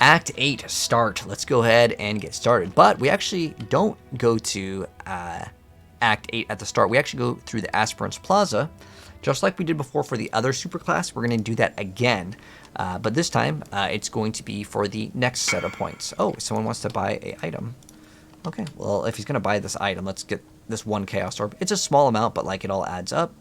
Act 8, start. Let's go ahead and get started. But we actually don't go to Act 8 at the start. We actually go through the Aspirants Plaza. Just like we did before for the other superclass, we're going to do that again. But this time, it's going to be for the next set of points. Oh, someone wants to buy an item. Okay, well, if he's going to buy this item, let's get this one Chaos Orb. It's a small amount, but like it all adds up.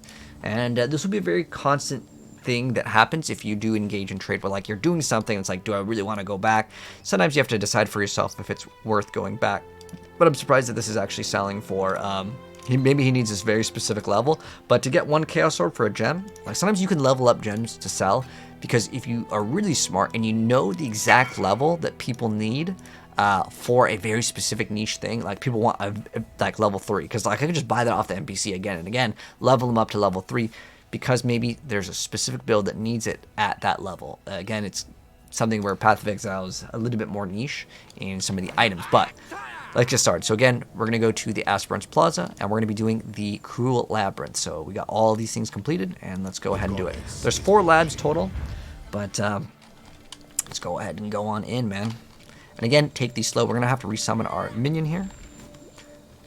And this will be a very constant thing that happens if you do engage in trade, where like you're doing something, it's like, do I really want to go back? Sometimes you have to decide for yourself if it's worth going back. But I'm surprised that this is actually selling for, maybe he needs this very specific level, but to get one Chaos Orb for a gem, like sometimes you can level up gems to sell, because if you are really smart and you know the exact level that people need for a very specific niche thing, like people want like level 3, because like I can just buy that off the NPC again and again, level them up to level 3, because maybe there's a specific build that needs it at that level. Again, it's something where Path of Exile is a little bit more niche in some of the items, but let's get started. So again, we're going to go to the Aspirants Plaza, and we're going to be doing the Cruel Labyrinth. So we got all these things completed, and let's go ahead and do it. There's 4 labs total, but let's go ahead and go on in, man. And again, take these slow. We're going to have to resummon our minion here.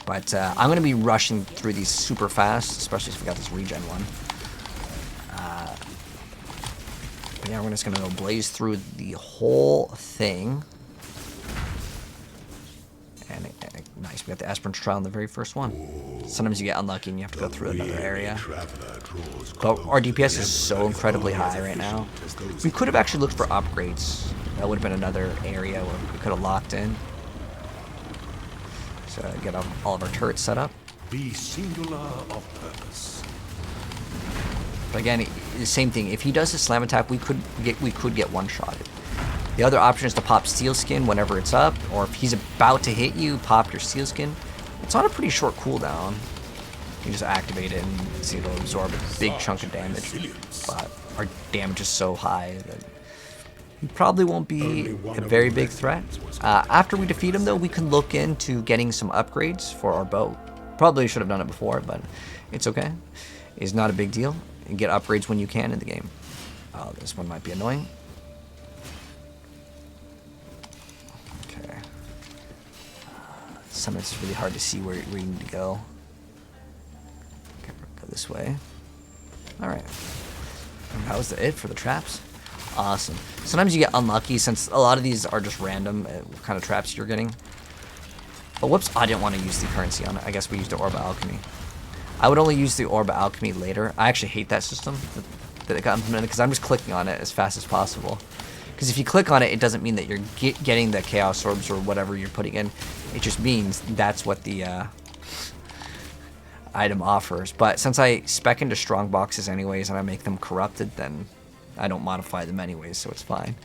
But I'm going to be rushing through these super fast, especially if we got this regen one. But yeah, we're just going to go blaze through the whole thing. And nice, we got the Aspirant's Trial in the very first one. Sometimes you get unlucky and you have to go through another area. But our DPS is so incredibly high right now. We could have actually looked for upgrades. That would have been another area where we could have locked in. So get all of our turrets set up. Be singular of purpose. But again, the same thing. If he does his slam attack, we could get one-shotted. The other option is to pop Steel Skin whenever it's up, or if he's about to hit you, pop your Steel Skin. It's on a pretty short cooldown. You just activate it and see it'll absorb a big chunk of damage. But our damage is so high that he probably won't be a very big threat. After we defeat him, though, we can look into getting some upgrades for our bow. Probably should have done it before, but it's okay. It's not a big deal. You get upgrades when you can in the game. Oh, this one might be annoying. Okay. Sometimes it's really hard to see where you need to go. Okay, go this way. Alright. That was it for the traps. Awesome. Sometimes you get unlucky, since a lot of these are just random what kind of traps you're getting. Oh, whoops. I didn't want to use the currency on it. I guess we used the Orb of Alchemy. I would only use the Orb of Alchemy later. I actually hate that system that it got implemented, because I'm just clicking on it as fast as possible. Because if you click on it, it doesn't mean that you're getting the Chaos Orbs or whatever you're putting in. It just means that's what the item offers. But since I spec into strong boxes anyways and I make them corrupted, then I don't modify them anyways, so it's fine.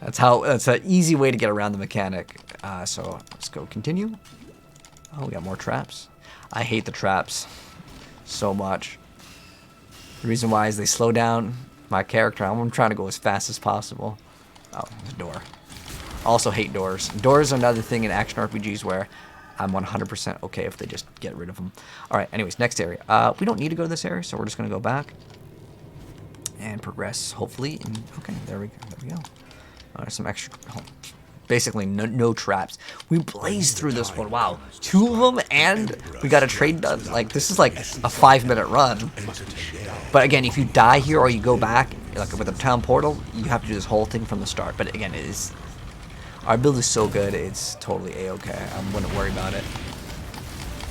That's an easy way to get around the mechanic. So let's go continue. Oh, we got more traps. I hate the traps so much. The reason why is they slow down my character. I'm trying to go as fast as possible. Oh, there's a door. Also hate doors. Doors are another thing in action RPGs where I'm 100% okay if they just get rid of them. Alright, anyways, next area. We don't need to go to this area, so we're just going to go back and progress, hopefully. And, okay, there we go. Some extra... Basically, no traps. We blazed through this one. Wow. 2 of them, and we got a trade done. Like, this is like a 5-minute run. But again, if you die here or you go back, like with a town portal, you have to do this whole thing from the start. But again, our build is so good, it's totally a-okay. I wouldn't worry about it.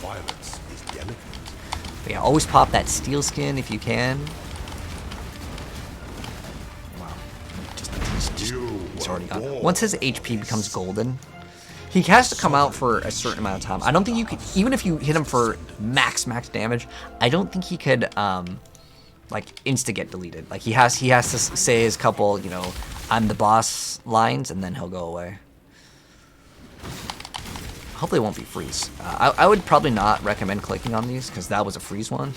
Violence is delicate. But yeah, always pop that Steel Skin if you can. He's already gone. Once his HP becomes golden, he has to come out for a certain amount of time. I don't think you could, even if you hit him for max damage, I don't think he could like insta get deleted. Like he has to say his couple, you know, I'm the boss lines, and then he'll go away. Hopefully it won't be freeze. I would probably not recommend clicking on these, because that was a freeze one.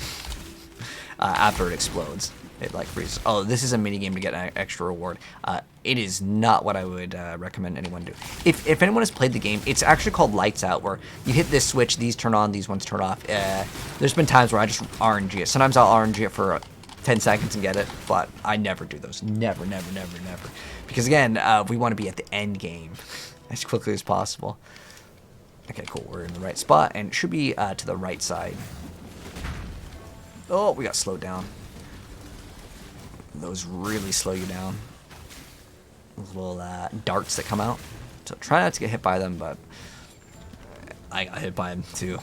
After it explodes, it like freezes. Oh, this is a mini game to get an extra reward. It is not what I would recommend anyone do. If anyone has played the game, it's actually called Lights Out, where you hit this switch, these turn on, these ones turn off. There's been times where I just RNG it. Sometimes I'll RNG it for 10 seconds and get it, but I never do those. Never. Because again, we want to be at the end game as quickly as possible. Okay, cool. We're in the right spot, and it should be to the right side. Oh, we got slowed down. Those really slow you down. Those little darts that come out. So try not to get hit by them, but I got hit by them too.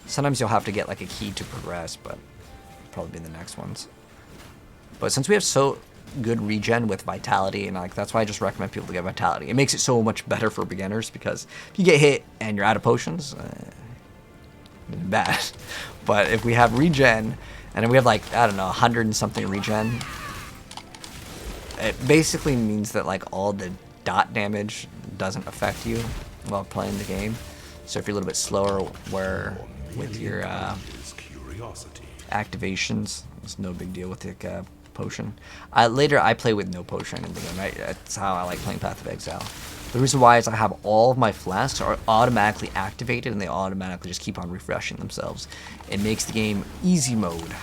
Sometimes you'll have to get like a key to progress, but probably be in the next ones. But since we have so good regen with vitality, and like that's why I just recommend people to get vitality. It makes it so much better for beginners, because if you get hit and you're out of potions, bad. But if we have regen, and then we have like, I don't know, 100 and something regen, it basically means that like all the dot damage doesn't affect you while playing the game. So if you're a little bit slower with your activations, it's no big deal with the potion. Later I play with no potion in the game, right? That's how I like playing Path of Exile. The reason why is I have all of my flasks are automatically activated, and they automatically just keep on refreshing themselves. It makes the game easy mode.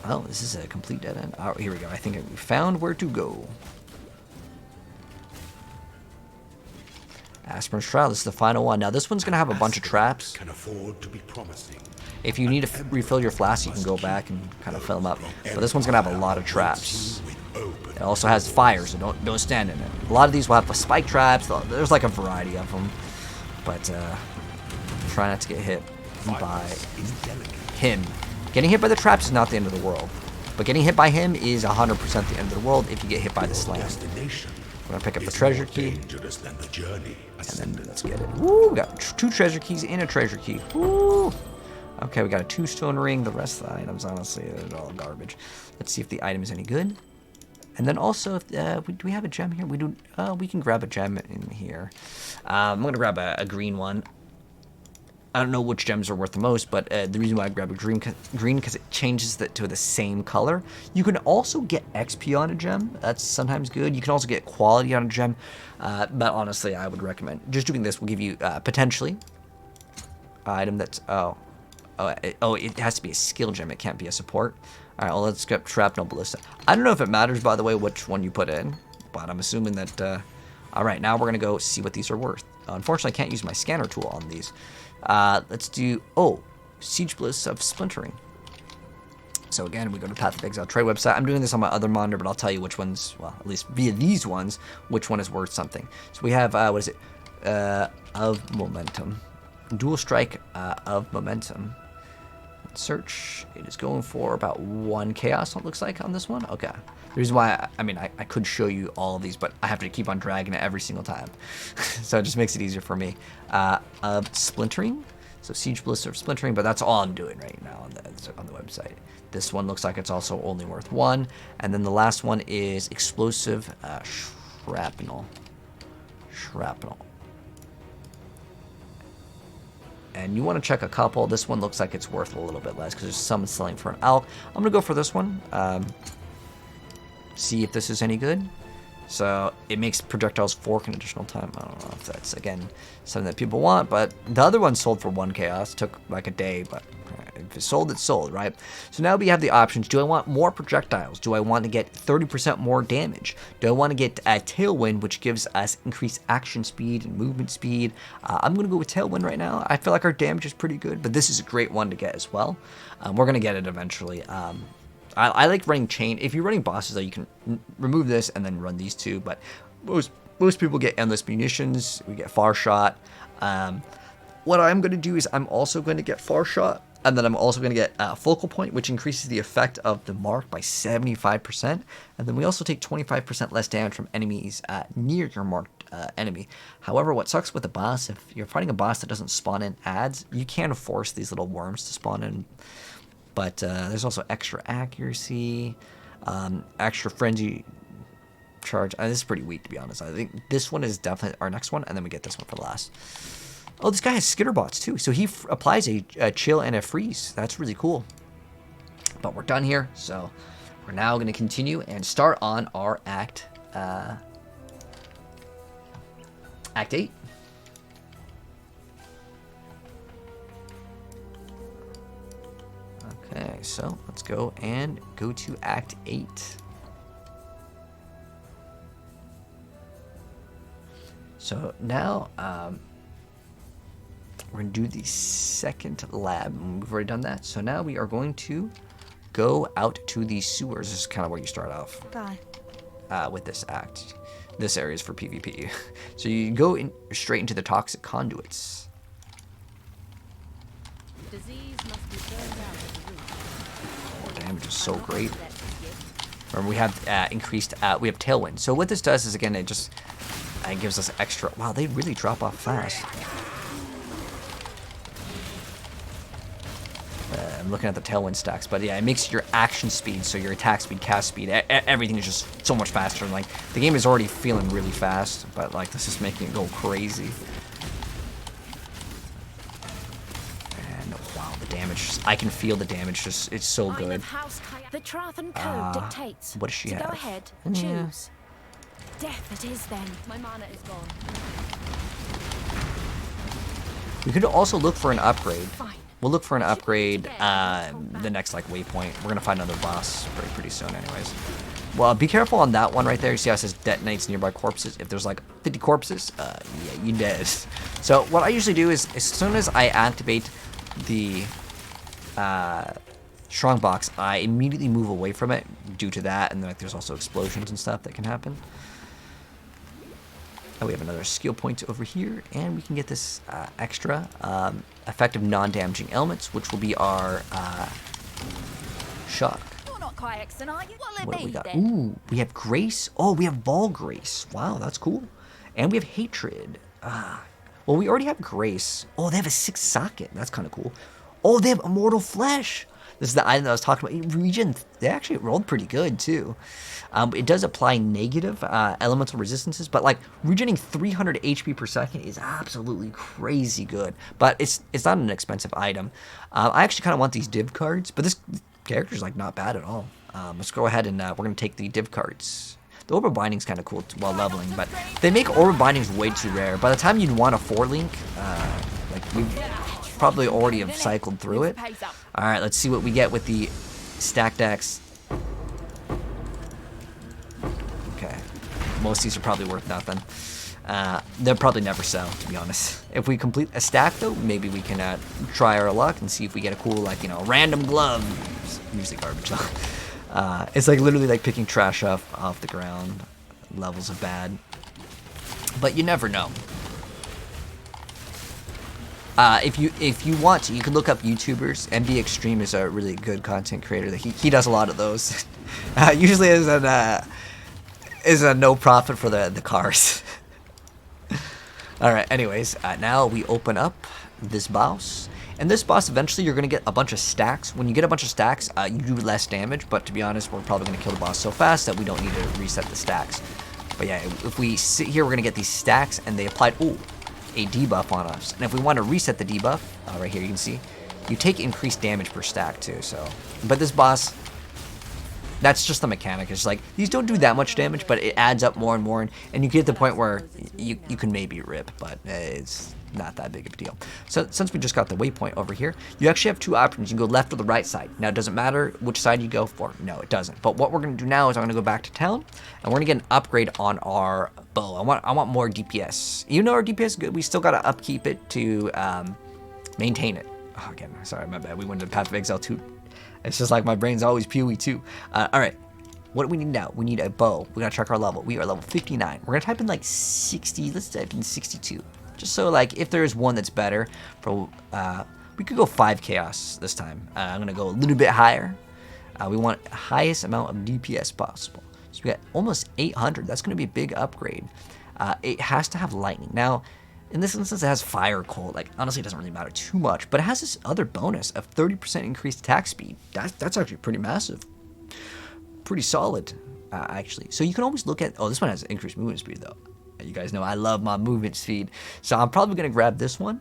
Well, this is a complete dead end. Oh, here we go. I think we found where to go. Aspirant's Trial. This is the final one. Now this one's gonna have a bunch of traps. Can afford to be promising. If you need to refill your flask, you can go back and kind of fill them up. But this one's gonna have a lot of traps. It also has fire, so don't stand in it. A lot of these will have spike traps. There's like a variety of them, but try not to get hit by him. Getting hit by the traps is not the end of the world, but getting hit by him is 100% the end of the world if you get hit by the slam. We're gonna pick up the treasure key, and then let's get it. Woo! We got 2 treasure keys and a treasure key. Woo! Okay, we got a 2 stone ring. The rest of the items, honestly, they're all garbage. Let's see if the item is any good. And then also, if do we have a gem here? We do. We can grab a gem in here. I'm gonna grab a green one. I don't know which gems are worth the most, but the reason why I grab a green because it changes to the same color. You can also get XP on a gem. That's sometimes good. You can also get quality on a gem. But honestly, I would recommend just doing this. Will give you potentially an item that's it has to be a skill gem. It can't be a support. All right, well, let's get Shrapnel Ballista. I don't know if it matters, by the way, which one you put in, but I'm assuming that. All right, now we're gonna go see what these are worth. Unfortunately, I can't use my scanner tool on these. Let's do, Siege Bliss of Splintering. So again, we go to Path of Exile trade website. I'm doing this on my other monitor, but I'll tell you which ones, well, at least via these ones, which one is worth something. So we have, what is it? Of Momentum. Dual Strike of Momentum. Let's search. It is going for about 1 chaos, it looks like, on this one. Okay. The reason why, I could show you all of these, but I have to keep on dragging it every single time. So it just makes it easier for me. Of Splintering. So Siege Bliss of Splintering, but that's all I'm doing right now on the website. This one looks like it's also only worth 1. And then the last one is Explosive Shrapnel. And you want to check a couple. This one looks like it's worth a little bit less because there's some selling for an alk. I'm going to go for this one. See if this is any good. So it makes projectiles fork an additional time. I don't know if that's, again, something that people want, but the other one sold for 1 chaos. Took like a day, but if it's sold, it's sold, right? So now we have the options. Do I want more projectiles? Do I want to get 30% more damage? Do I want to get a Tailwind, which gives us increased action speed and movement speed? I'm going to go with Tailwind right now. I feel like our damage is pretty good, but this is a great one to get as well. We're going to get it eventually. I like running chain. If you're running bosses, though, you can remove this and then run these two. But most people get endless munitions. We get far shot. What I'm going to do is I'm also going to get far shot, and then I'm also going to get focal point, which increases the effect of the mark by 75%. And then we also take 25% less damage from enemies near your marked enemy. However, what sucks with the boss, if you're fighting a boss that doesn't spawn in adds, you can force these little worms to spawn in. But there's also extra accuracy, extra frenzy charge. This is pretty weak, to be honest. I think this one is definitely our next one, and then we get this one for last. Oh, this guy has skitterbots too. So he applies a chill and a freeze. That's really cool. But we're done here, so we're now going to continue and start on our Act 8. so let's go to Act 8. So now we're going to do the second lab. We've already done that. So now we are going to go out to the sewers. This is kind of where you start off with this act. This area is for PvP. So you go straight into the toxic conduits. Disease must be burned out of the root. Oh, damage is so great. Remember, we have increased, we have tailwind. So what this does is, again, it just gives us extra. Wow, they really drop off fast. I'm looking at the tailwind stacks, but yeah, it makes your action speed, so your attack speed, cast speed, everything is just so much faster. Like, the game is already feeling really fast, but like, this is making it go crazy. And wow, the damage, I can feel the damage, just, it's so good. The Trathan code dictates. What does she have? Go ahead, Yeah. choose. Death it is then. My mana is gone. We could also look for an upgrade. Fine. We'll look for an upgrade the next like waypoint. We're gonna find another boss pretty soon anyways. Well, be careful on that one right there. You see how it says detonates nearby corpses? If there's like 50 corpses, yeah, you dead. So what I usually do is, as soon as I activate the strong box, I immediately move away from it due to that, and then like, there's also explosions and stuff that can happen. We have another skill point over here, and we can get this extra effective non-damaging elements, which will be our shock. You're not quite excellent, are you? Well, What do we got? then. Ooh, we have grace. Oh, we have ball grace. Wow, that's cool. And we have hatred. Well, we already have grace. Oh, they have a 6 socket. That's kind of cool. Oh, they have immortal flesh. This is the item that I was talking about. Region, they actually rolled pretty good too. It does apply negative elemental resistances, but like regenerating 300 HP per second is absolutely crazy good. But it's not an expensive item. I actually kind of want these div cards, but this character's like not bad at all. Let's go ahead and we're gonna take the div cards. The Orb of Binding's kind of cool while leveling, but they make Orb of Bindings way too rare. By the time you'd want a 4-link, like we probably already have cycled through it. All right, let's see what we get with the stacked axe. Okay, most of these are probably worth nothing. They'll probably never sell, to be honest. If we complete a stack, though, maybe we can try our luck and see if we get a cool, like, you know, random glove. Usually garbage, though. It's like literally like picking trash off the ground. Levels of bad. But you never know. If you want to, you can look up YouTubers. MB Extreme is a really good content creator. He does a lot of those. Usually is a no profit for the cars. All right. Anyways, now we open up this boss, and this boss eventually you're gonna get a bunch of stacks. When you get a bunch of stacks, you do less damage. But to be honest, we're probably gonna kill the boss so fast that we don't need to reset the stacks. But yeah, if we sit here, we're gonna get these stacks, and they applied. Ooh. A debuff on us, and if we want to reset the debuff, right here you can see you take increased damage per stack too. So, but this boss, that's just the mechanic. It's like these don't do that much damage, but it adds up more and more, and you get to the point where you can maybe rip, but it's not that big of a deal. So since we just got the waypoint over here, you actually have 2 options. You can go left or the right side. Now it doesn't matter which side you go for. No, it doesn't. But what we're gonna do now is I'm gonna go back to town, and we're gonna get an upgrade on our bow. I want more DPS. Even though our DPS is good, we still gotta upkeep it to maintain it. Oh, again, sorry, my bad. We went to Path of Exile 2. It's just like my brain's always PoE 2. All right. What do we need now? We need a bow. We gotta check our level. We are level 59. We're gonna type in like 60. Let's type in 62. Just so like if there is one that's better, for we could go 5 chaos this time. I'm gonna go a little bit higher. We want highest amount of DPS possible. So we got almost 800. That's gonna be a big upgrade. It has to have lightning. Now, in this instance, it has fire cold. Like honestly, it doesn't really matter too much. But it has this other bonus of 30% increased attack speed. That's actually pretty massive. Pretty solid, actually. So you can always look at. Oh, this one has increased movement speed though. You guys know I love my movement speed, so I'm probably gonna grab this one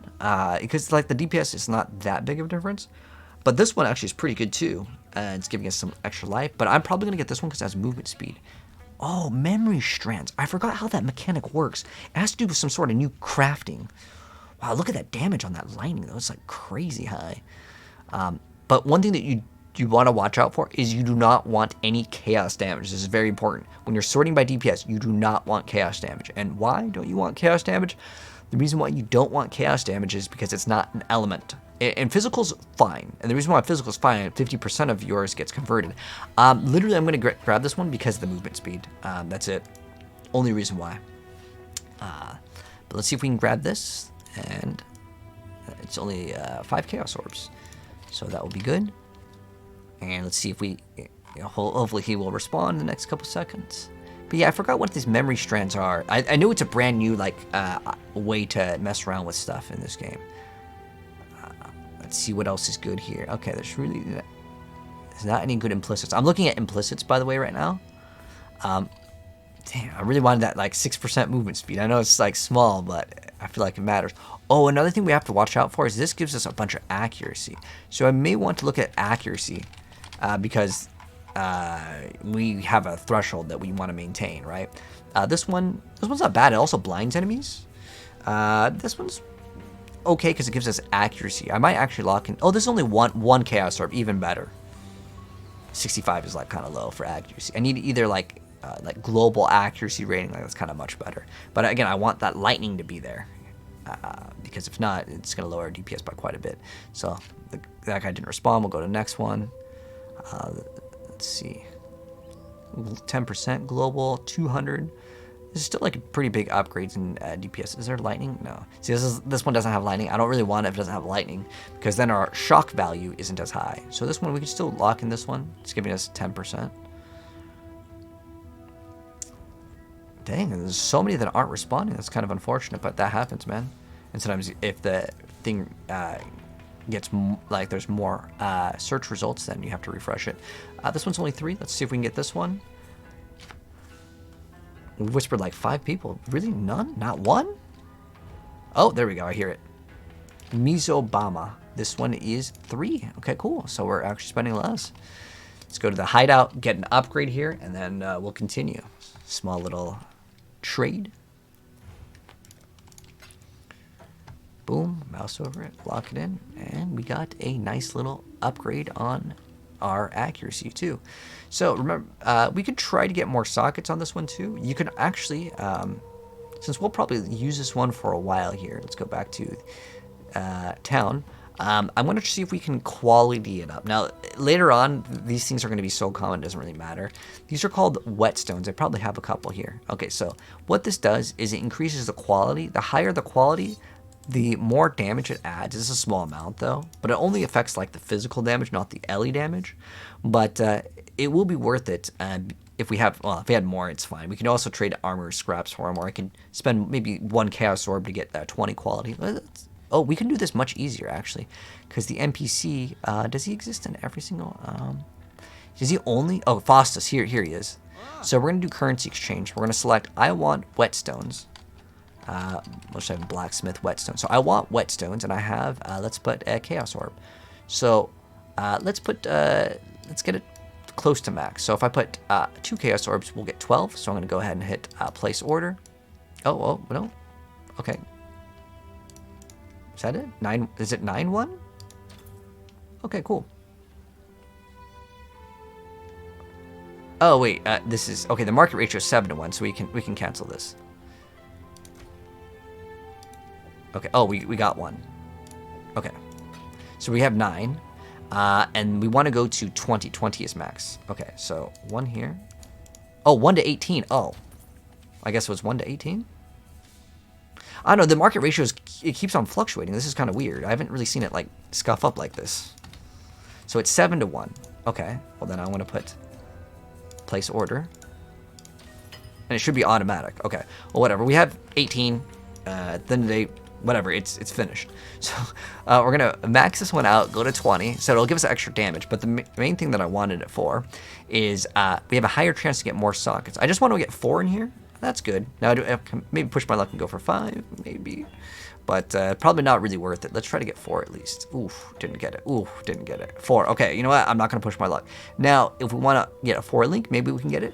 because like the DPS is not that big of a difference, but this one actually is pretty good too. It's giving us some extra life, but I'm probably gonna get this one because it has movement speed. Oh, memory strands. I forgot how that mechanic works. It has to do with some sort of new crafting. Wow, look at that damage on that lightning though. It's like crazy high. But one thing that you you want to watch out for is you do not want any chaos damage. This is very important. When you're sorting by DPS, you do not want chaos damage. And why don't you want chaos damage? The reason why you don't want chaos damage is because it's not an element. And physical's fine. And the reason why physical's fine, 50% of yours gets converted. Literally, I'm going to grab this one because of the movement speed. That's it. Only reason why. But let's see if we can grab this. And it's only 5 chaos orbs. So that will be good. And let's see if we, hopefully he will respond in the next couple seconds. But yeah, I forgot what these memory strands are. I know it's a brand new way to mess around with stuff in this game. Let's see what else is good here. Okay, there's not any good implicits. I'm looking at implicits, by the way, right now. Damn, I really wanted that 6% movement speed. I know it's small, but I feel like it matters. Oh, another thing we have to watch out for is this gives us a bunch of accuracy. So I may want to look at accuracy because we have a threshold that we want to maintain, right? This one's not bad. It also blinds enemies. This one's okay because it gives us accuracy. I might actually lock in. Oh, there's only one chaos orb, even better. 65 is kind of low for accuracy. I need either global accuracy rating, that's kind of much better. But again, I want that lightning to be there because if not, it's going to lower our DPS by quite a bit. So that guy didn't respond. We'll go to the next one. Let's see. 10% global, 200. This is still pretty big upgrades in DPS. Is there lightning? No. See, this one doesn't have lightning. I don't really want it if it doesn't have lightning because then our shock value isn't as high. So this one, we can still lock in this one. It's giving us 10%. Dang, there's so many that aren't responding. That's kind of unfortunate, but that happens, man. And sometimes if the thing gets there's more search results, then you have to refresh it. This one's only 3. Let's see if we can get this one. We whispered 5 people. Really? None? Not one? Oh, there we go. I hear it. Mizobama. This one is 3. Okay, cool. So we're actually spending less. Let's go to the hideout, get an upgrade here, and then we'll continue. Small little trade. Boom, mouse over it, lock it in, and we got a nice little upgrade on our accuracy too. So remember, we could try to get more sockets on this one too. You can actually, since we'll probably use this one for a while here, let's go back to town. I want to see if we can quality it up. Now, later on, these things are going to be so common, it doesn't really matter. These are called whetstones. I probably have a couple here. Okay, so what this does is it increases the quality. The higher the quality, the more damage it adds. It's a small amount, though, but it only affects the physical damage, not the LE damage. But it will be worth it if we have, if we had more, it's fine. We can also trade armor scraps for them, or I can spend maybe 1 chaos orb to get 20 quality. Oh, we can do this much easier, actually, because the NPC, does he exist in every single, is he only, oh, Faustus, here he is. So we're going to do currency exchange. We're going to select, I want whetstones. Let's have blacksmith whetstone. So I want whetstones, and I have, let's put a chaos orb. So let's get it close to max. So if I put 2 chaos orbs, we'll get 12. So I'm going to go ahead and hit place order. Oh, no. Okay. Is that it? 9? Is it 9-1? Okay, cool. Oh wait, this is okay. The market ratio is 7-1, so we can cancel this. Okay. Oh, we got 1. Okay. So we have 9, and we want to go to 20. 20 is max. Okay. So 1 here. Oh, 1 to 18. Oh, I guess it was 1 to 18. I don't know, the market ratio it keeps on fluctuating. This is kind of weird. I haven't really seen it scuff up like this. So it's 7-1. Okay. Well, then I want to put place order. And it should be automatic. Okay. Well, whatever. We have 18. Then they, whatever. It's finished. So we're going to max this one out, go to 20. So it'll give us extra damage. But the main thing that I wanted it for is we have a higher chance to get more sockets. I just want to get 4 in here. That's good. Now I can maybe push my luck and go for 5, maybe. But probably not really worth it. Let's try to get 4 at least. Oof, didn't get it. Oof, didn't get it. 4. Okay, you know what? I'm not going to push my luck. Now, if we want to get a 4 link, maybe we can get it.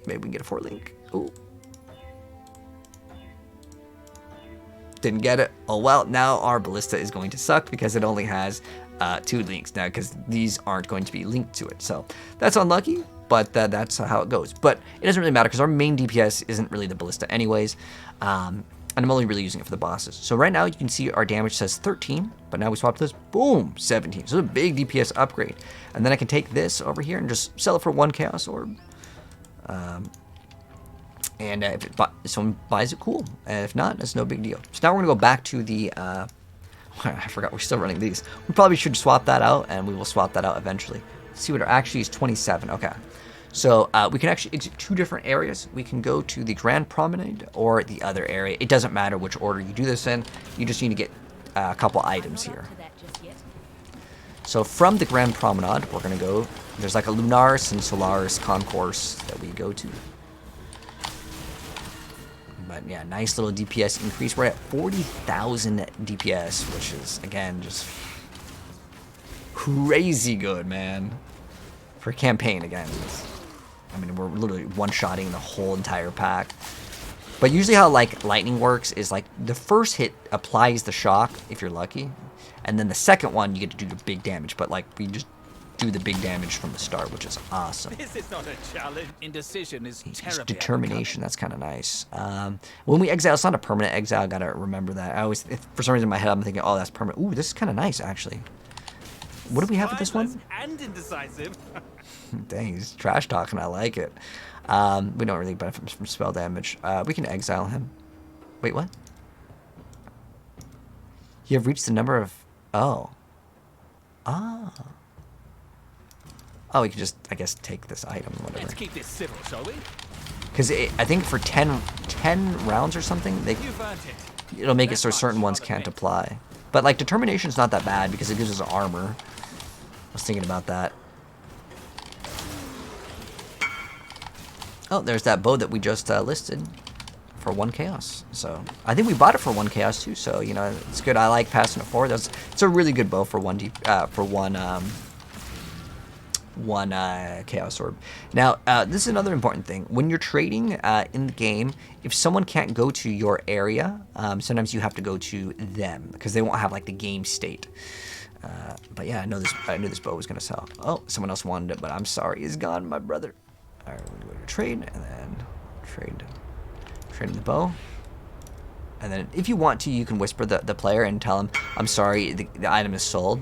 Maybe we can get a 4 link. Ooh. Didn't get it. Oh, well, now our ballista is going to suck because it only has two links now because these aren't going to be linked to it. So that's unlucky, but that's how it goes. But it doesn't really matter because our main DPS isn't really the ballista anyways. And I'm only really using it for the bosses. So right now you can see our damage says 13, but now we swap this, boom, 17. So it's a big DPS upgrade. And then I can take this over here and just sell it for 1 Chaos Orb. And if someone buys it, cool. And if not, it's no big deal. So now we're going to go back to the... I forgot, we're still running these. We probably should swap that out, and we will swap that out eventually. Let's see what it actually is, 27. Okay. So we can actually exit 2 different areas. We can go to the Grand Promenade or the other area. It doesn't matter which order you do this in. You just need to get a couple items here. So from the Grand Promenade, we're going to go... There's like a Lunaris and Solaris concourse that we go to. But yeah, nice little DPS increase. We're at 40,000 DPS, which is, again, just crazy good, man. For campaign, again. I mean, we're literally one-shotting the whole entire pack. But usually how, like, lightning works is, like, the first hit applies the shock, if you're lucky. And then the second one, you get to do the big damage. But, like, we just do the big damage from the start, which is awesome. This is not a challenge. Indecision is terrible. Determination, that's kind of nice. When we exile, it's not a permanent exile. Gotta remember that. I always, for some reason in my head, I'm thinking, oh, that's permanent. Ooh, this is kind of nice, actually. What do we have with this one? And indecisive. Dang, he's trash talking. I like it. We don't really benefit from spell damage. We can exile him. Wait, what? You have reached the number of... Oh. Ah. Oh, we can just, I guess, take this item, whatever. Let's keep this civil, shall we? Because I think for 10 rounds or something, it'll make it so certain ones can't apply. But, like, Determination's not that bad because it gives us armor. I was thinking about that. Oh, there's that bow that we just listed for 1 chaos. So I think we bought it for 1 chaos too. So you know it's good. I like passing it forward. It's a really good bow for one chaos orb. Now this is another important thing. When you're trading in the game, if someone can't go to your area, sometimes you have to go to them because they won't have like the game state. But yeah, I knew this bow was gonna sell. Oh, someone else wanted it, but I'm sorry, it's gone, my brother. All right, we're gonna go to trade and then trade the bow. And then if you want to, you can whisper the player and tell him, I'm sorry, the item is sold.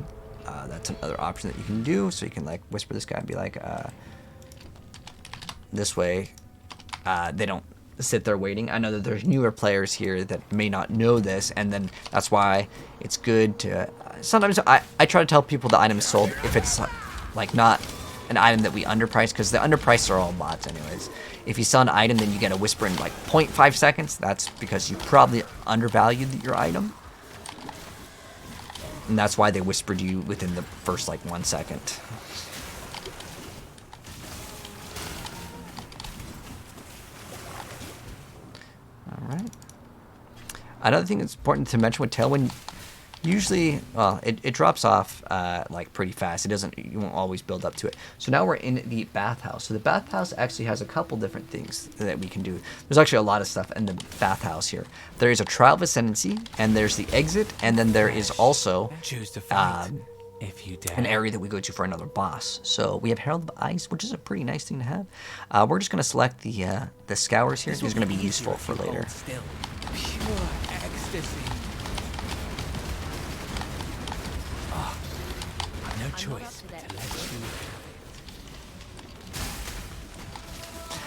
That's another option that you can do. So you can like whisper this guy and be like, this way, they don't sit there waiting. I know that there's newer players here that may not know this, and then that's why it's good to, sometimes I try to tell people the item is sold if it's like not an item that we underprice, because the underpriced are all bots anyways. If you sell an item, then you get a whisper in like 0.5 seconds. That's because you probably undervalued your item. And that's why they whispered you within the first like 1 second. Alright. Another thing that's important to mention with Tailwind, usually, well, it drops off like pretty fast. You won't always build up to it. So now we're in the bathhouse. So the bathhouse actually has a couple different things that we can do. There's actually a lot of stuff in the bathhouse here. There is a trial of Ascendency, and there's the exit, and then there is also Choose to fight if you dare. an area that we go to for another boss. So we have Herald of Ice, which is a pretty nice thing to have. We're just going to select the Scours here. These are going to be useful for later. Still. Pure ecstasy. No choice but to let you have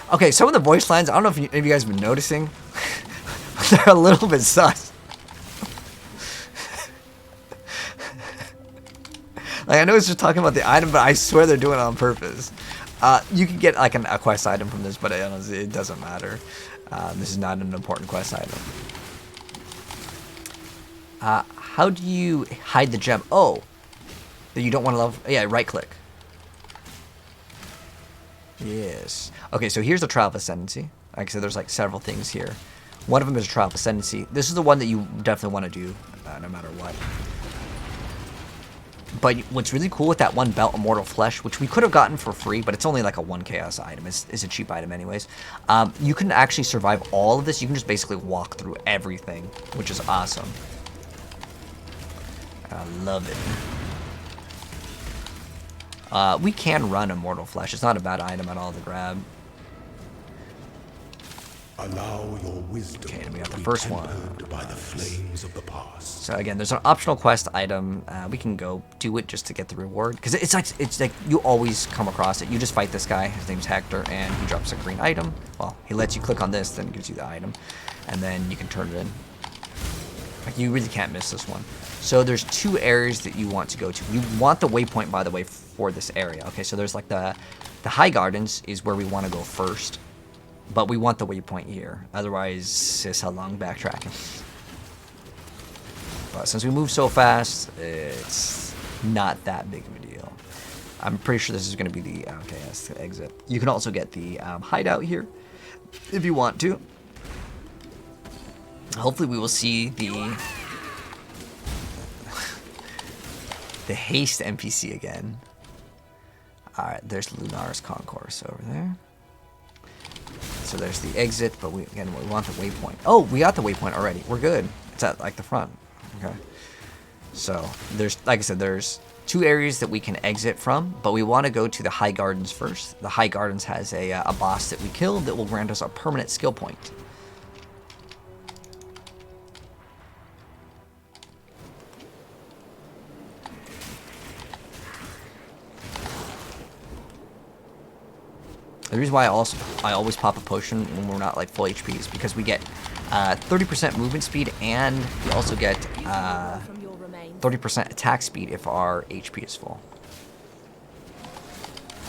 it. Okay, some of the voice lines, I don't know if any of you guys have been noticing. They're a little bit sus. Like, I know it's just talking about the item, but I swear they're doing it on purpose. You can get like a quest item from this, but honestly, it doesn't matter. This is not an important quest item. How do you hide the gem? Oh, that you don't want to love. Yeah, right click. Yes. Okay, so here's the Trial of Ascendency. Like I said, there's like several things here. One of them is a Trial of Ascendency. This is the one that you definitely want to do, no matter what. But what's really cool with that one belt, Immortal Flesh, which we could have gotten for free, but it's only like a 1 chaos item. It's a cheap item anyways. You can actually survive all of this. You can just basically walk through everything, which is awesome. I love it. We can run Immortal Flesh. It's not a bad item at all to grab. Allow your wisdom Okay, and we got to the be first one. tempered by the flames of the past. So again, there's an optional quest item. We can go do it just to get the reward, because it's like you always come across it. You just fight this guy. His name's Hector, and he drops a green item. Well, he lets you click on this, then gives you the item, and then you can turn it in. Like, you really can't miss this one. So there's 2 areas that you want to go to. You want the waypoint, by the way, for this area. Okay, so there's like the High Gardens is where we want to go first. But we want the waypoint here. Otherwise, it's a long backtracking. But since we move so fast, it's not that big of a deal. I'm pretty sure this is going to be the... Okay, that's the exit. You can also get the hideout here if you want to. Hopefully we will see the haste NPC again. Alright, there's Lunar's Concourse over there. So there's the exit, but we want the waypoint. Oh, we got the waypoint already. We're good. It's at like the front. Okay. So there's, like I said, there's 2 areas that we can exit from, but we want to go to the High Gardens first. The High Gardens has a boss that we killed that will grant us a permanent skill point. The reason why I always pop a potion when we're not like full HP is because we get 30% movement speed, and we also get 30% attack speed if our HP is full.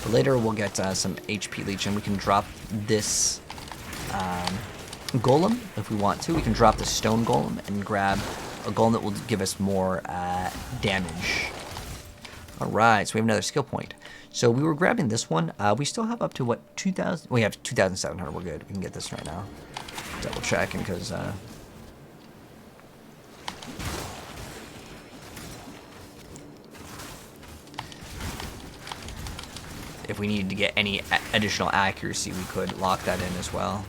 But later we'll get some HP leech, and we can drop this golem if we want to. We can drop the stone golem and grab a golem that will give us more damage. Alright, so we have another skill point. So we were grabbing this one. We still have up to, what, 2,000? We have 2,700. We're good. We can get this right now. Double checking, because... if we needed to get any additional accuracy, we could lock that in as well.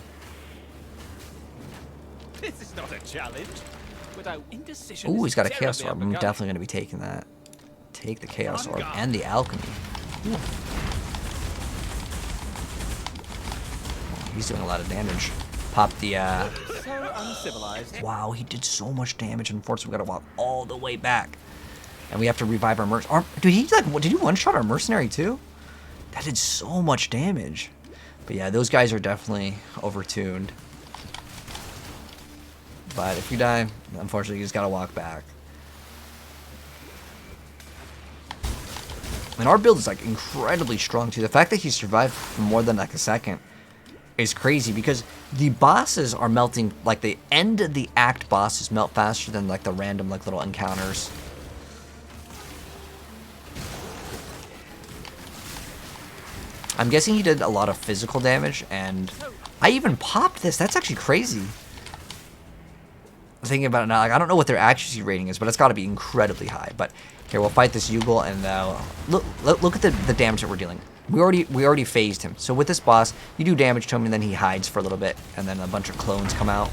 This is not a challenge. Without indecision. Ooh, he's got a is Chaos terribly Orb. I'm begun. definitely going to be taking that. Take the Chaos Orb and the Alchemy. Ooh. He's doing a lot of damage. Pop the, So uncivilized. Wow, he did so much damage. Unfortunately, we gotta walk all the way back. And we have to revive our did he one-shot our mercenary too? That did so much damage. But yeah, those guys are definitely overtuned. But if we die, unfortunately, you just gotta walk back. And our build is like incredibly strong too. The fact that he survived for more than like a second is crazy, because the bosses are melting, like the end of the act bosses melt faster than like the random like little encounters. I'm guessing he did a lot of physical damage, and I even popped this. That's actually crazy. Thinking about it now, like, I don't know what their accuracy rating is, but it's got to be incredibly high. But here, we'll fight this Yugioh, and look at the damage that we're dealing. We already phased him. So with this boss, you do damage to him, and then he hides for a little bit, and then a bunch of clones come out.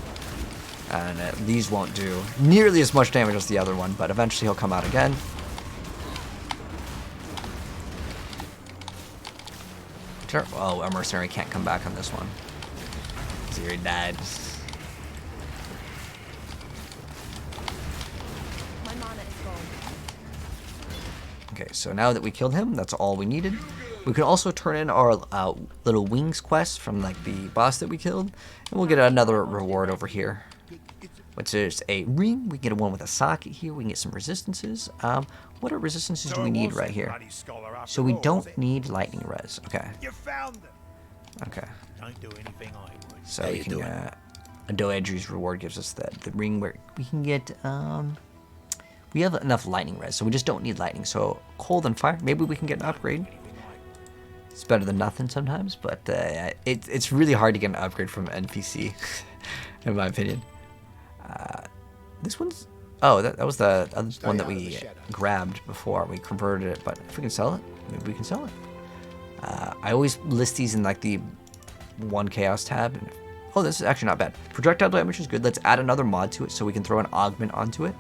And these won't do nearly as much damage as the other one, but eventually he'll come out again. Oh, a mercenary can't come back on this one. He already died. My mana is gone. Okay, so now that we killed him, that's all we needed. We can also turn in our little wings quest from like the boss that we killed, and we'll get another reward over here, which is a ring. We can get one with a socket here. We can get some resistances. What resistances do we need right here? So we don't need lightning res. Okay. You found them. Okay. Don't do anything I would. So we can a Doedri's reward gives us the ring where we can get we have enough lightning res, so we just don't need lightning. So cold and fire, maybe we can get an upgrade. It's better than nothing sometimes, but it's really hard to get an upgrade from an NPC, in my opinion. This one's... Oh, that was the other one that we grabbed before. We converted it, but if we can sell it, maybe we can sell it. I always list these in like the 1 chaos tab. And, oh, this is actually not bad. Projectile damage is good. Let's add another mod to it so we can throw an augment onto it.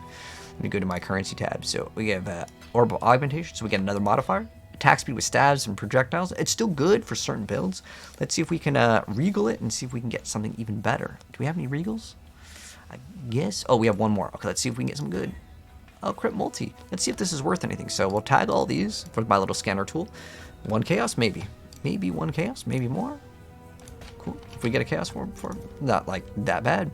Let me go to my currency tab. So we have orb of augmentation, so we get another modifier. attack speed with stabs and projectiles. It's still good for certain builds. Let's see if we can regal it and see if we can get something even better. Do we have any regals? I guess. Oh, we have one more. Okay, let's see if we can get some good. Oh, crit multi. Let's see if this is worth anything. So we'll tag all these with my little scanner tool. 1 chaos, maybe. Maybe 1 chaos, maybe more. Cool. If we get a chaos form for not like that bad.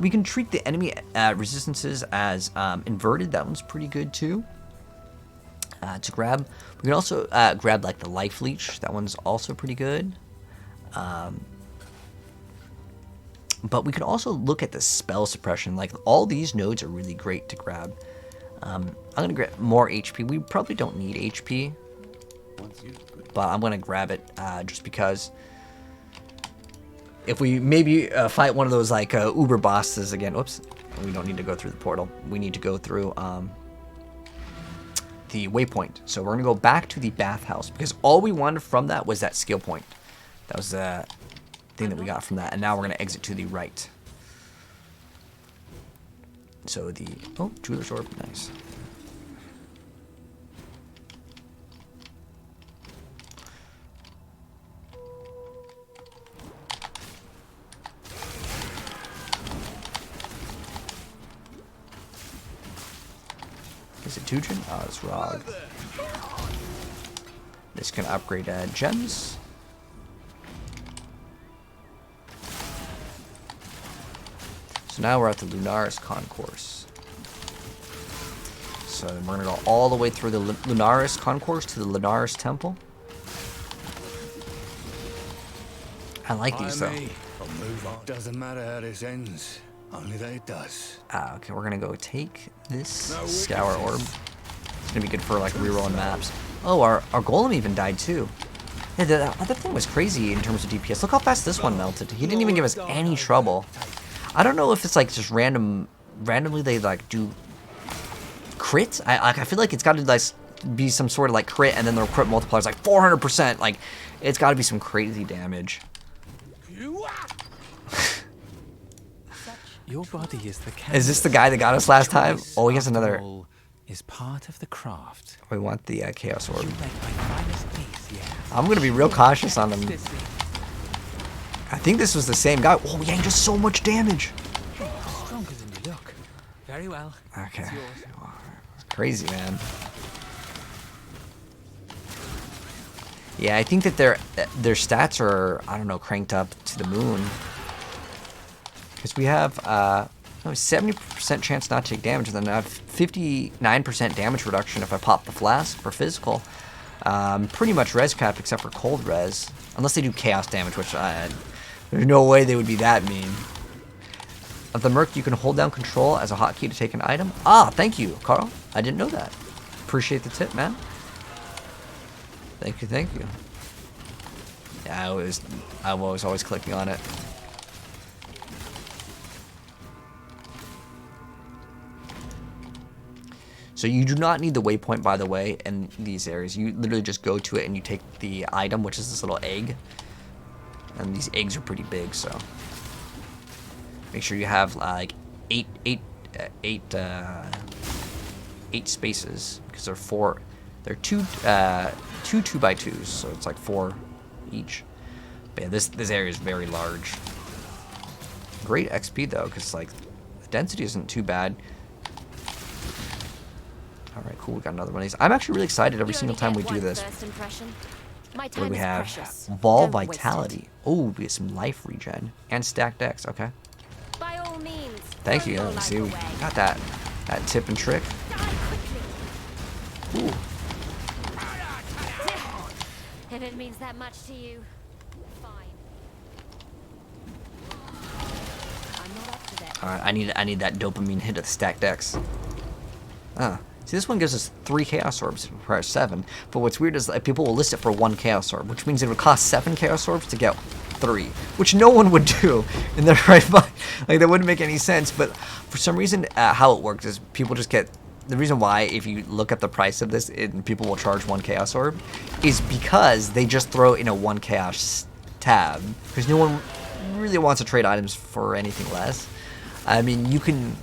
We can treat the enemy resistances as inverted. That one's pretty good too. To grab, we can also grab like the life leech. That one's also pretty good. But we can also look at the spell suppression. Like all these nodes are really great to grab. I'm gonna grab more HP. We probably don't need HP, but I'm gonna grab it just because. If we maybe fight one of those like Uber bosses again, oops, we don't need to go through the portal. We need to go through the waypoint. So we're gonna go back to the bathhouse because all we wanted from that was that skill point. That was the thing that we got from that, and now we're gonna exit to the right. So the jeweler's orb, nice. Is it Tujin? Oh, it's Rog. This can upgrade gems. So now we're at the Lunaris Concourse. So we're gonna go all the way through the Lunaris Concourse to the Lunaris Temple. I like these though. I'll move on. Doesn't matter how this ends, only that it does. Okay, we're gonna go take this Scour Orb. It's gonna be good for like rerolling maps. Oh, our golem even died too. Yeah, the other thing was crazy in terms of DPS. Look how fast this one melted. He didn't even give us any trouble. I don't know if it's like just randomly they like do crits. I feel like it's got to like be some sort of like crit, and then the crit multiplier is like 400%. Like it's got to be some crazy damage. Your body is the Is this the guy that got us last time? Oh, he has another. Is part of the craft. We want the Chaos Orb. You make my finest piece, yes. I'm gonna be real cautious on him. I think this was the same guy. Oh, Yang does so much damage. Stronger than you look. Very well. Okay. Crazy, man. Yeah, I think that their stats are, I don't know, cranked up to the moon. Because we have 70% chance not to take damage, and then I have 59% damage reduction if I pop the flask for physical. Pretty much res capped except for cold res. Unless they do chaos damage, which there's no way they would be that mean. Of the Merc, you can hold down control as a hotkey to take an item. Ah, thank you, Carl. I didn't know that. Appreciate the tip, man. Thank you, thank you. Yeah, I was always clicking on it. So you do not need the waypoint, by the way, in these areas. You literally just go to it and you take the item, which is this little egg. And these eggs are pretty big, so make sure you have like eight spaces, because they're two 2x2s, so it's like 4 each. But yeah, this area is very large. Great XP though, because like the density isn't too bad. All right, cool. We got another one of these. I'm actually really excited every single time we do this. What do we have? Vol Vitality. Oh, we get some life regen and stacked X. Okay. By all means. Thank you. Let's see, we got that tip and trick. Ooh. If it means that much to you, fine. I'm not up to that. All right, I need that dopamine hit of the stacked X. See, this one gives us 3 Chaos Orbs for 7, but what's weird is that people will list it for 1 Chaos Orb, which means it would cost 7 Chaos Orbs to get 3, which no one would do in their right mind. Like, that wouldn't make any sense, but for some reason, how it works is people just get... The reason why, if you look at the price of this, and people will charge 1 Chaos Orb, is because they just throw in a 1 Chaos tab, because no one really wants to trade items for anything less. I mean, you can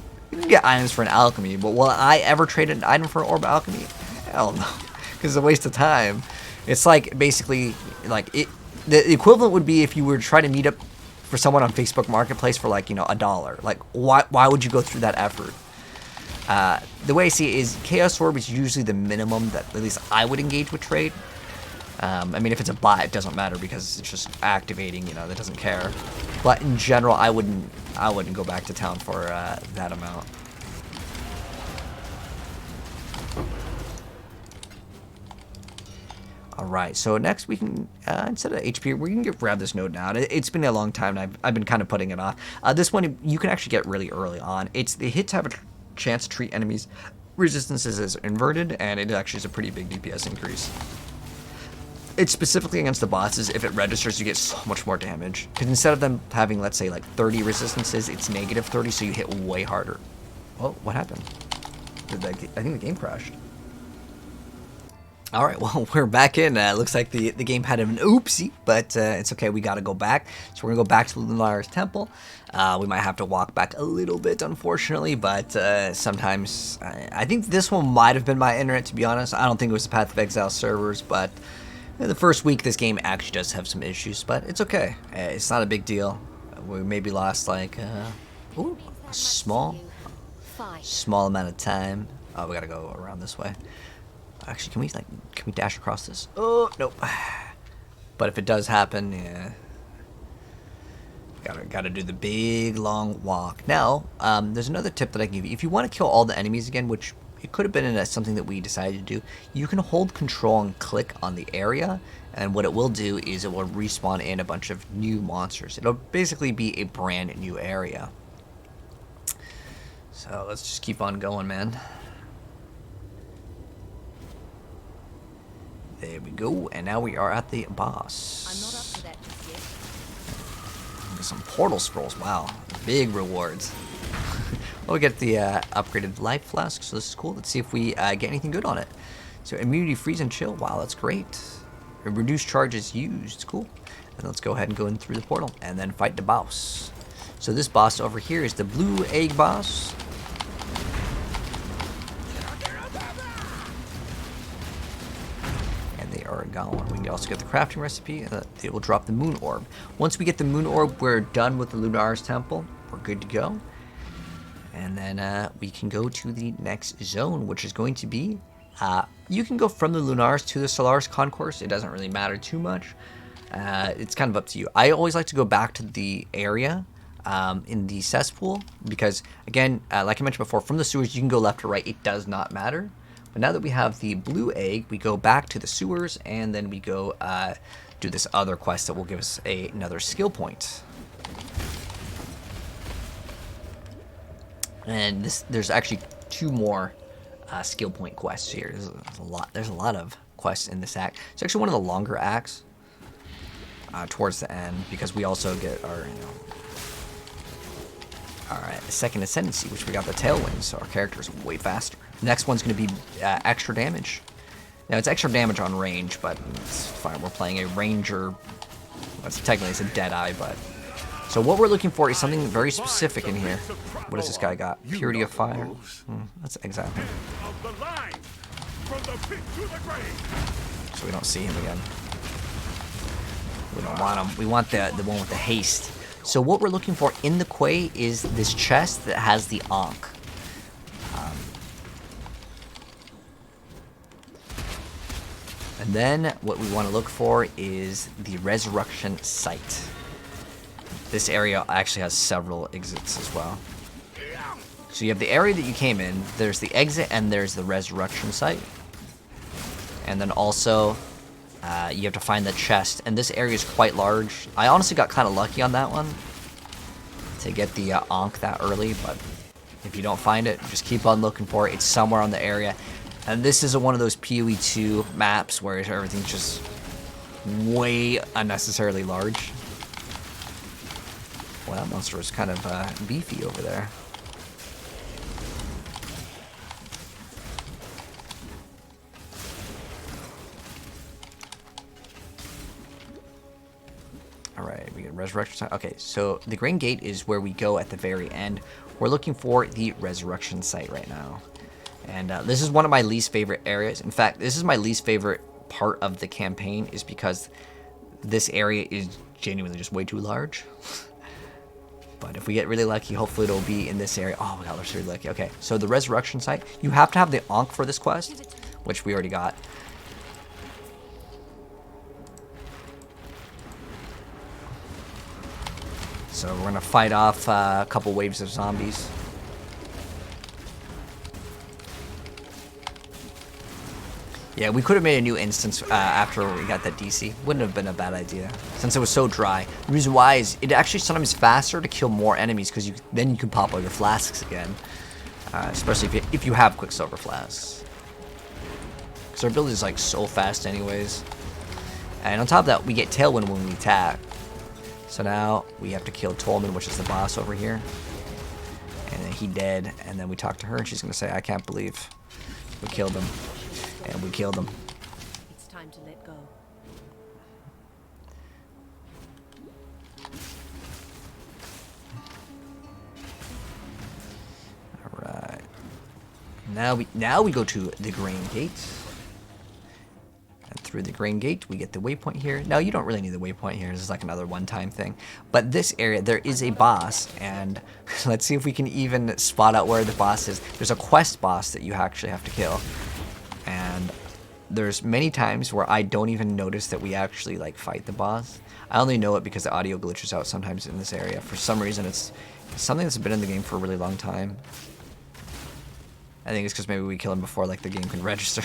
get items for an alchemy, but will I ever trade an item for an orb alchemy? Hell no. it's a waste of time. It's like basically like the equivalent would be if you were to try to meet up for someone on Facebook Marketplace for like, you know, $1. Like why would you go through that effort? The way I see it is Chaos Orb is usually the minimum that at least I would engage with trade. I mean, if it's a bot, it doesn't matter because it's just activating, you know, that doesn't care. But in general, I wouldn't go back to town for that amount. Alright, so next we can, instead of HP, we can grab this node now. It's been a long time, and I've been kind of putting it off. This one, you can actually get really early on. The hits have a chance to treat enemies' resistances as inverted, and it actually is a pretty big DPS increase. It's specifically against the bosses. If it registers, you get so much more damage. Because instead of them having, let's say, like 30 resistances, it's negative 30, so you hit way harder. Well, what happened? I think the game crashed. Alright, well, we're back in. Looks like the game had an oopsie, but it's okay. We got to go back. So we're going to go back to the Lunaris Temple. We might have to walk back a little bit, unfortunately, but sometimes... I think this one might have been my internet, to be honest. I don't think it was the Path of Exile servers, but the first week this game actually does have some issues, but it's okay. It's not a big deal. We maybe lost, like, a small amount of time. Oh, we got to go around this way. Actually, can we dash across this? Oh, nope. But if it does happen, yeah. Gotta do the big, long walk. Now, there's another tip that I can give you. If you want to kill all the enemies again, which it could have been in something that we decided to do, you can hold control and click on the area, and what it will do is it will respawn in a bunch of new monsters. It'll basically be a brand new area. So let's just keep on going, man. There we go, and now we are at the boss. I'm not up to that just yet. Some portal scrolls, wow, big rewards. Well, we get the upgraded life flask, so this is cool. Let's see if we get anything good on it. So immunity, freeze, and chill. Wow, that's great. Reduced charges used, cool. And let's go ahead and go in through the portal and then fight the boss. So this boss over here is the blue egg boss. Are gone. We can also get the crafting recipe. It will drop the moon orb. Once we get the moon orb, we're done with the Lunaris Temple. We're good to go. And then we can go to the next zone, which is going to be... you can go from the Lunaris to the Solaris Concourse. It doesn't really matter too much. It's kind of up to you. I always like to go back to the area in the cesspool because, again, like I mentioned before, from the sewers, you can go left or right. It does not matter. But now that we have the blue egg, we go back to the sewers, and then we go do this other quest that will give us another skill point. And there's actually 2 more skill point quests here. There's a lot of quests in this act. It's actually one of the longer acts towards the end because we also get our, Alright, the second Ascendency, which we got the Tailwind, so our character is way faster. Next one's going to be extra damage. Now, it's extra damage on range, but it's fine. We're playing a Ranger. Technically, it's a Deadeye, but... So what we're looking for is something very specific in here. What does this guy got? Purity of Fire. That's Exile. So we don't see him again. We don't want him. We want the one with the haste. So what we're looking for in the Quay is this chest that has the ankh. And then what we want to look for is the resurrection site. This area actually has several exits as well. So you have the area that you came in, there's the exit, and there's the resurrection site. And then also, you have to find the chest, and this area is quite large. I honestly got kind of lucky on that one to get the ankh that early, but if you don't find it, just keep on looking for it. It's somewhere on the area. And this is one of those PoE 2 maps where everything's just way unnecessarily large. Well, that monster was kind of beefy over there. Alright, we get resurrection. Okay, so the Green Gate is where we go at the very end. We're looking for the resurrection site right now. And this is one of my least favorite areas. In fact, this is my least favorite part of the campaign, is because this area is genuinely just way too large. But if we get really lucky, hopefully it'll be in this area. Oh my god, we're so lucky. Okay, so the resurrection site. You have to have the ankh for this quest, which we already got. So we're gonna fight off a couple waves of zombies. Yeah, we could have made a new instance after we got that DC. Wouldn't have been a bad idea, since it was so dry. The reason why is it actually sometimes faster to kill more enemies, because then you can pop all your flasks again. Especially if you have Quicksilver flasks. Because our build is like so fast anyways. And on top of that, we get Tailwind when we attack. So now we have to kill Tolman, which is the boss over here. And then he dead, and then we talk to her, and she's going to say, I can't believe we killed him. And we killed him. It's time to let go. Alright. Now we go to the Grain Gate. And through the Grain Gate, we get the waypoint here. Now, you don't really need the waypoint here. This is like another one-time thing. But this area, there is a boss. And let's see if we can even spot out where the boss is. There's a quest boss that you actually have to kill. And there's many times where I don't even notice that we actually like fight the boss. I only know it because the audio glitches out sometimes in this area. For some reason, it's something that's been in the game for a really long time. I think it's because maybe we kill him before like the game can register.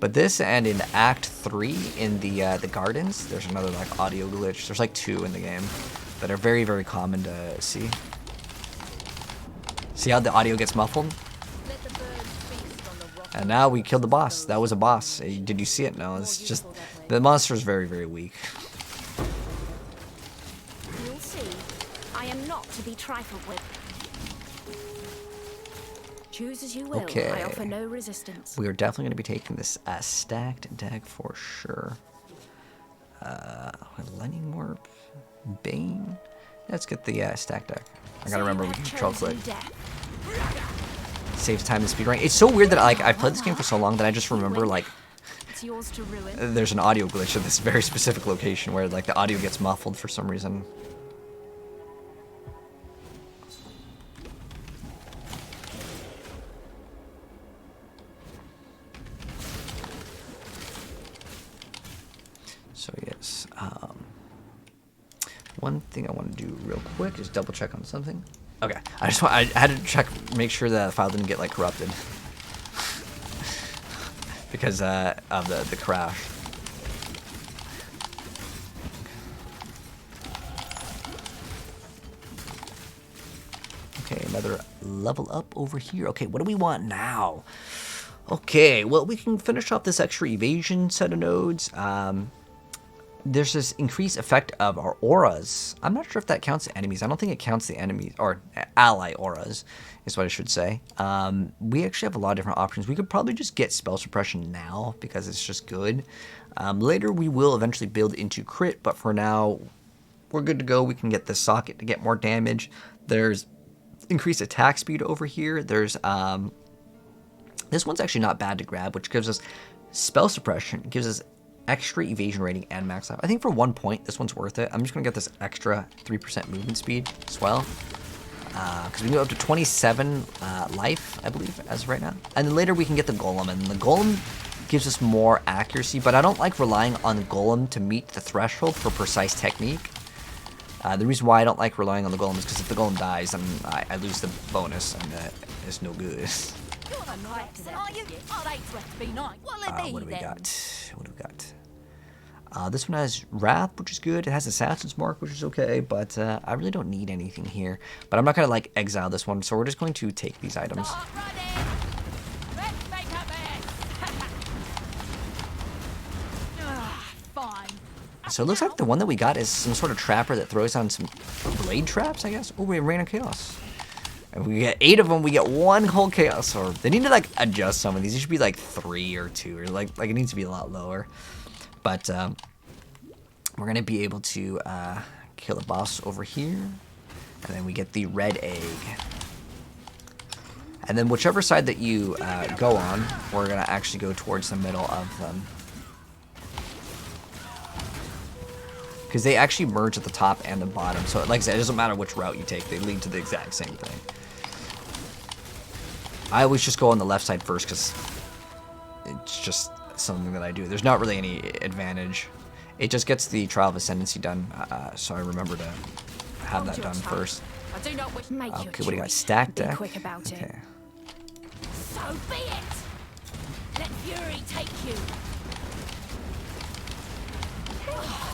But this, and in Act 3 in the gardens, there's another like audio glitch. There's like 2 in the game that are very, very common to see. See how the audio gets muffled? And now we killed the boss. That was a boss. Did you see it? No, it's just the monster is very, very weak. You'll see. I am not to be trifled with. Choose as you will. Okay. I offer no resistance. We are definitely going to be taking this stacked deck for sure. Lightning Warp, Bane. Let's get the stacked deck. I gotta remember we can control click. Saves time and speed rank. It's so weird that I've played this game for so long that I just remember like It's yours to ruin. there's an audio glitch at this very specific location where like the audio gets muffled for some reason. So yes, one thing I want to do real quick is double check on something. Okay, I had to check, make sure that the file didn't get like corrupted because of the crash. Okay, another level up over here. Okay, what do we want now? Okay, well, we can finish off this extra evasion set of nodes. There's this increased effect of our auras. I'm not sure if that counts the enemies. I don't think it counts the enemies, or ally auras, is what I should say. We actually have a lot of different options. We could probably just get spell suppression now, because it's just good. Later, we will eventually build into crit, but for now, we're good to go. We can get the socket to get more damage. There's increased attack speed over here. There's, this one's actually not bad to grab, which gives us spell suppression. It gives us extra evasion rating and max life. I think for 1 point, this one's worth it. I'm just going to get this extra 3% movement speed as well. Because we can go up to 27 life, I believe, as of right now. And then later we can get the golem. And the golem gives us more accuracy, but I don't like relying on the golem to meet the threshold for precise technique. The reason why I don't like relying on the golem is because if the golem dies, then I lose the bonus, and it's no good. What do we got? What do we got? This one has Wrath, which is good. It has Assassin's Mark, which is okay, but I really don't need anything here. But I'm not going to, like, exile this one, so we're just going to take these items. So it looks like the one that we got is some sort of trapper that throws on some blade traps, I guess. Oh, we Rain of Chaos. If we get 8 of them, we get 1 whole Chaos Orb. They need to, like, adjust some of these. It should be, like, 3 or 2, or, like it needs to be a lot lower. But, we're going to be able to, kill the boss over here. And then we get the red egg. And then whichever side that you go on, we're going to actually go towards the middle of them. Because they actually merge at the top and the bottom. So like I said, it doesn't matter which route you take. They lead to the exact same thing. I always just go on the left side first because it's just something that I do. There's not really any advantage. It just gets the Trial of Ascendency done. So I remember to have that done first. I do not wish. Make Okay, what do you got? Stack deck? Be quick about it. Okay. So be it! Let fury take you!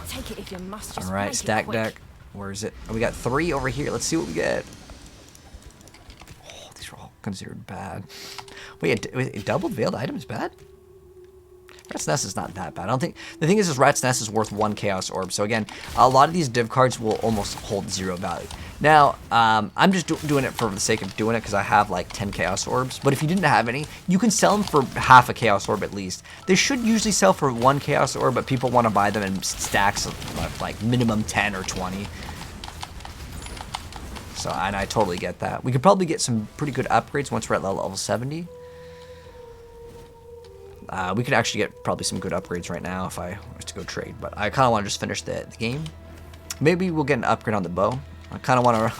Take it if you must. Just Alright, make it stack quick. deck. Where is it? Oh, we got 3 over here. Let's see what we get. Oh, these are all considered bad. Wait, a double veiled item is bad? Rat's Nest is not that bad. I don't think... The thing is Rat's Nest is worth 1 Chaos Orb. So again, a lot of these div cards will almost hold 0 value. Now, I'm just doing it for the sake of doing it because I have like 10 Chaos Orbs. But if you didn't have any, you can sell them for half a Chaos Orb at least. They should usually sell for 1 Chaos Orb, but people want to buy them in stacks of like minimum 10 or 20. So, and I totally get that. We could probably get some pretty good upgrades once we're at level 70. We could actually get probably some good upgrades right now if I was to go trade. But I kind of want to just finish the game. Maybe we'll get an upgrade on the bow. I kind of want to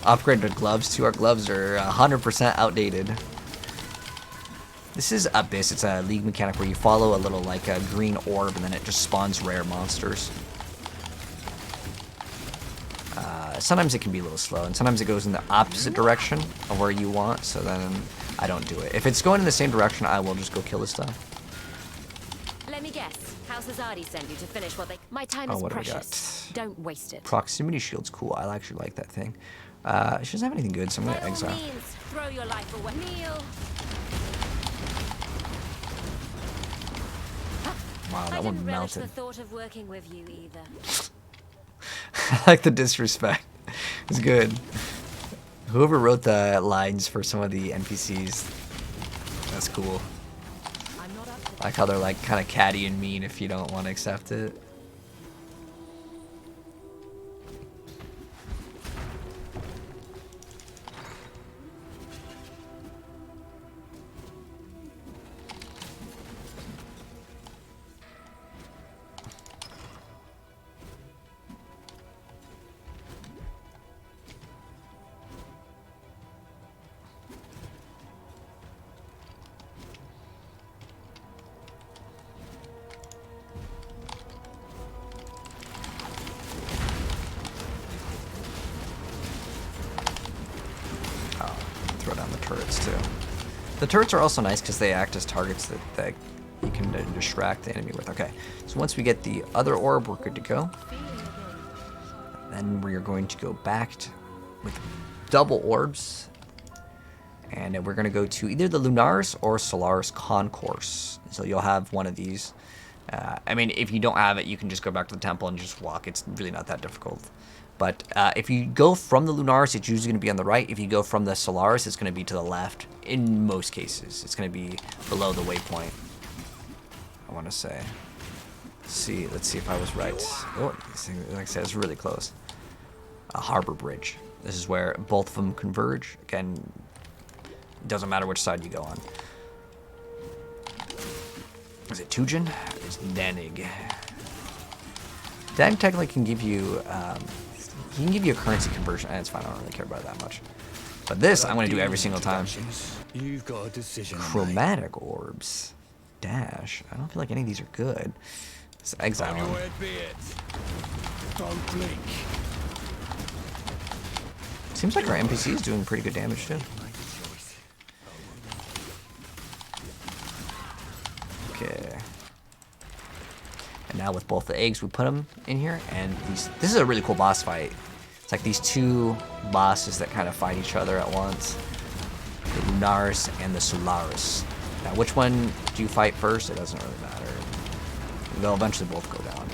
upgrade the gloves too. Our gloves are 100% outdated. This is Abyss. It's a league mechanic where you follow a little like a green orb and then it just spawns rare monsters. Sometimes it can be a little slow, and sometimes it goes in the opposite direction of where you want, so then I don't do it. If it's going in the same direction, I will just go kill this stuff. Let me guess. How's Azadi send you to finish what they... My time is what do we precious. Don't waste it. Proximity shield's cool. I actually like that thing. She doesn't have anything good, so I'm By gonna all exile. means, throw your life away. Kneel. Wow, I that one didn't relish the melted. thought of working with you either. I like the disrespect. It's good. Whoever wrote the lines for some of the NPCs, that's cool. I'm not up to Like how they're like kind of catty and mean if you don't want to accept it. Throw down the turrets too. The turrets are also nice because they act as targets that you can distract the enemy with. Okay, so once we get the other orb, we're good to go. Then we are going to go back with double orbs. And then we're going to go to either the Lunaris or Solaris Concourse. So you'll have one of these. I mean, if you don't have it, you can just go back to the temple and just walk. It's really not that difficult. But if you go from the Lunaris, it's usually going to be on the right. If you go from the Solaris, it's going to be to the left. In most cases, it's going to be below the waypoint, I want to say. Let's see if I was right. Oh, like I said, it's really close. A harbor bridge. This is where both of them converge. Again, it doesn't matter which side you go on. Is it Tujin? It's Danig. Danig technically can give you... he can give you a currency conversion, and it's fine. I don't really care about it that much. But this, I'm going to do every single time. You've got a decision. Chromatic orbs. Dash. I don't feel like any of these are good. It's Exile. Don't blink. Seems like our NPC is doing pretty good damage too. Okay. And now with both the eggs, we put them in here, and this is a really cool boss fight. It's like these two bosses that kind of fight each other at once. The Lunaris and the Solaris. Now, which one do you fight first? It doesn't really matter. They'll eventually both go down.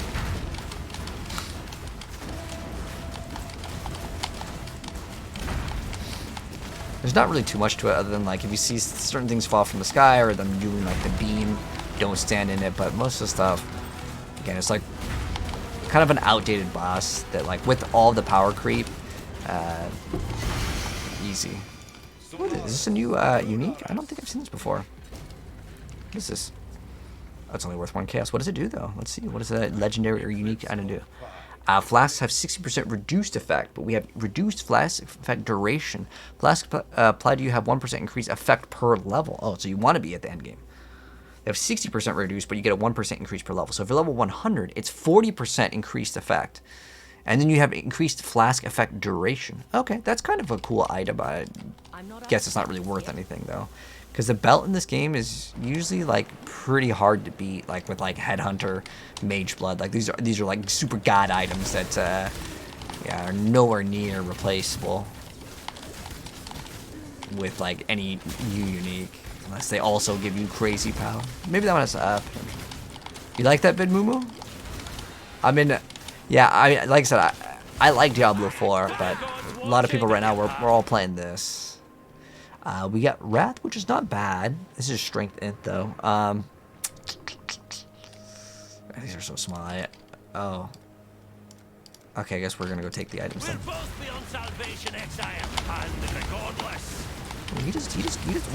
There's not really too much to it other than like if you see certain things fall from the sky or them doing like the beam, don't stand in it. But most of the stuff, again, it's like kind of an outdated boss that like with all the power creep, easy. What is this? A new unique? I don't think I've seen this before. What is this? Oh, it's only worth 1 chaos. What does it do though? Let's see. What does a legendary or unique item do? Flasks have 60% reduced effect, but we have reduced flask effect duration. Flasks apply to you have 1% increased effect per level. Oh, so you want to be at the end game. They have 60% reduced, but you get a 1% increase per level. So if you're level 100, it's 40% increased effect. And then you have increased flask effect duration. Okay, that's kind of a cool item. I guess it's not really worth anything though. Because the belt in this game is usually like pretty hard to beat, like with like Headhunter, Mage Blood. Like these are like super god items that yeah, are nowhere near replaceable with like any new unique, unless they also give you crazy power. Maybe that one has You like that bit, Mumu? I mean, yeah, like I said, I like Diablo 4, but a lot of people right now we're all playing this. We got Wrath, which is not bad. This is Strength Int, though. These are so small. Oh. Okay, I guess we're gonna go take the items then. We'll both be on salvation, Exile, and the godless. He just,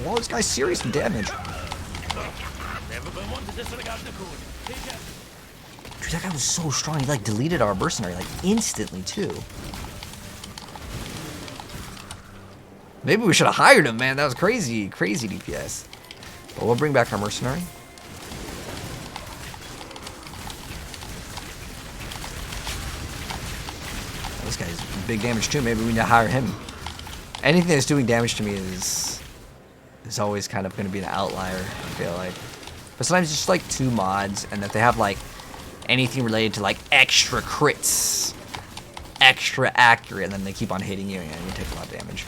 well, this guy's serious in damage. Never been one to disregard the code. Dude, that guy was so strong. He like deleted our mercenary like instantly too. Maybe we should have hired him, man. That was crazy, crazy DPS. But we'll bring back our mercenary. This guy's big damage too. Maybe we need to hire him. Anything that's doing damage to me is always kind of going to be an outlier, I feel like. But sometimes it's just like 2 mods, and that they have like anything related to like extra crits, extra accurate, and then they keep on hitting you, and you take a lot of damage.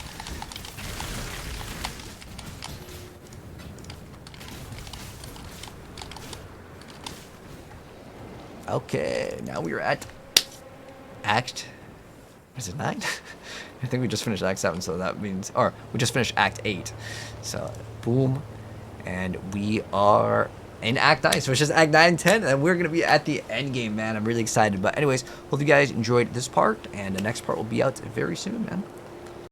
Okay, now we are at Act. Is it 9? I think we just finished Act 7, so that means, or we just finished Act 8. So, boom, and we are in Act 9. So it's just Act 9 and 10, and we're gonna be at the end game, man. I'm really excited. But anyways, hope you guys enjoyed this part, and the next part will be out very soon, man.